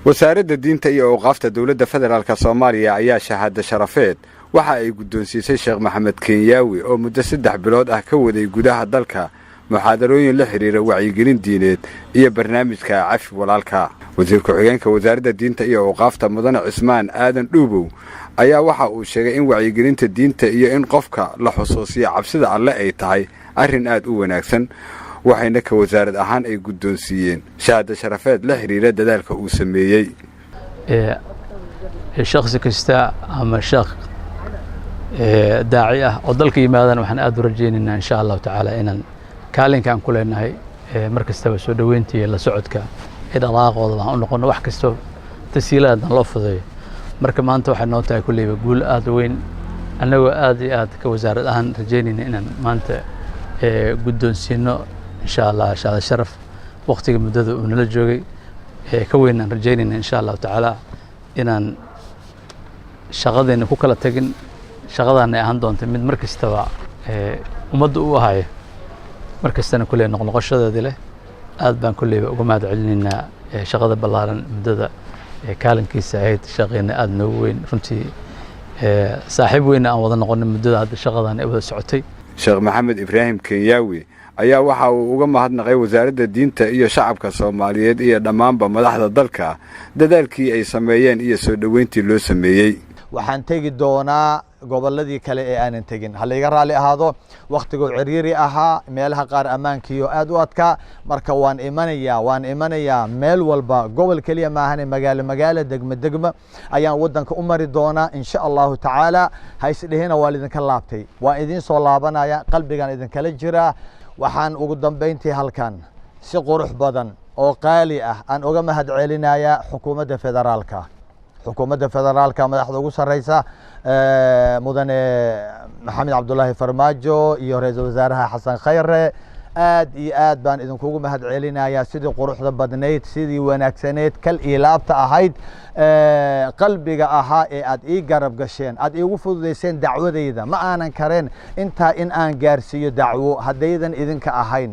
wasaaradda diinta iyo awqaafta dowladda federaalka Soomaaliya ayaa shahaado sharafeed waxa ay guddoonsiisay Sheekh Maxamed Kenyaawi oo muddo 3 bilood ah ka waday gudaha dalka muxaadarooyin la xiriira wacyigelin diineed iyo barnaamijka cafi walaalka. wasiirka xigeenka wasaaradda diinta iyo awqaafta mudane Cismaan Aadan Dhuubow ayaa waxa uu sheegay in wacyigelinta diinta iyo in qofka la xusuusiyo cabsida Alle ay tahay arrin aad u wanaagsan, waxayna ka wasaarad ahaan ay guddoonsiiyeen shahaado sharafeed la xiriira dadaalka uu sameeyay. shakhsi kasta ama sheekh daaci ah oo dalka yimaadana waxaan aad u rajaynaynaa insha Allah tacaala inaan kaalinkan ku leenahay markastaba soo dhaweyntii la socodka dhaqaaqooda waxaan u noqon wax kasto tasiilaadna loo fudeeyo. marka maanta waxay noo tahay kulliba guul aad weyn anagoo aad iyo aad ka wasaarad ahaan rajaynayna inaan maanta guddoonsiino insha Allah shahaado sharaf waqtiga muddada uu nala joogay ka weyn aan rajaynayna insha Allah tacaala inaan shaqadeena ku kala tagin shaqadan ay ahaan doonto mid markastaba ummadda u ahayo markastana kullee noqnoqoshadeeda leh aad baan kulleeba uga mahad celinaynaa shaqada ballaaran muddada kaalinkiisa ahayd shaqeena aad noogu weyn runtii saaxiib weyn aan wada noqonay muddada hadda shaqadan ay wada socotay. Sheekh Maxamed Ibraahim Kenyaawi ayaa waxa uu uga mahadnaqay wasaaradda diinta iyo shacabka Soomaaliyeed iyo dhammaanba madaxda dalka dadaalkii ay sameeyeen iyo soo dhaweyntii loo sameeyay. waxaan tegi doonaa gobolladii kale ee aanan tegin hal iga raali ahaado waqtigu ciriiri ahaa meelaha qaar ammaankiyo aad u adkaa marka waan imanayaa meel walba gobol kaliya ma ahan magaalo degmo ayaan wadanka u mari doonaa insha Allah tacaala haysdheena waa idinka laabtay waa idin soo laabanaya qalbigan idin kala jira. waxaan ugu dambeyntii halkan si qurux badan oo qaali ah aan uga mahad celinayaa xukuumadda federaalka madaxda ugu sareysa mudane Maxamed Cabdullaahi Farmaajo iyo ra'iisul wasaaraha Xasan Khayre aad iyo aad baan idinkugu mahad celinayaa sidii quruxda badneed sidii wanaagsaneed kal ilaabta ahayd qalbiga ahaa ee aad ii garab gasheen aad iigu fududeyseen dacwadeyda ma aanan kareen intaa in aan gaarsiiyo dacwo haddaydan idinka ahayn.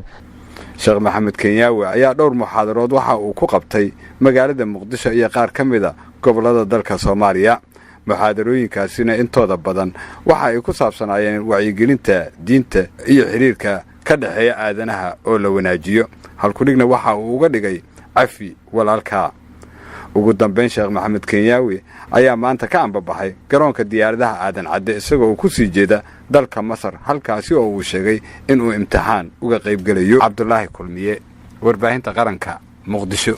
Sheekh Maxamed Kenyaawi ayaa dhowr muxaadarood waxa uu ku qabtay magaalada Muqdisho iyo qaar ka mid ah gobolada dalka Soomaaliya. muxaadarooyinkaasina intooda badan waxa ay ku saabsanaayeen wacyigelinta diinta iyo xiriirka ka dhaxeeya aadanaha oo la wanaajiyo. halkudhigna waxa uu uga dhigay cafi walaalka. ugu dambeyn Sheekh Maxamed Kenyaawi ayaa maanta ka ambabaxay garoonka diyaaradaha Aadan Cadde isagoo ku sii jeeda dalka Masar halkaasi oo uu sheegay in uu imtixaan uga qayb galayo. Cabdullaahi Kulmiye, warbaahinta qaranka, Muqdisho.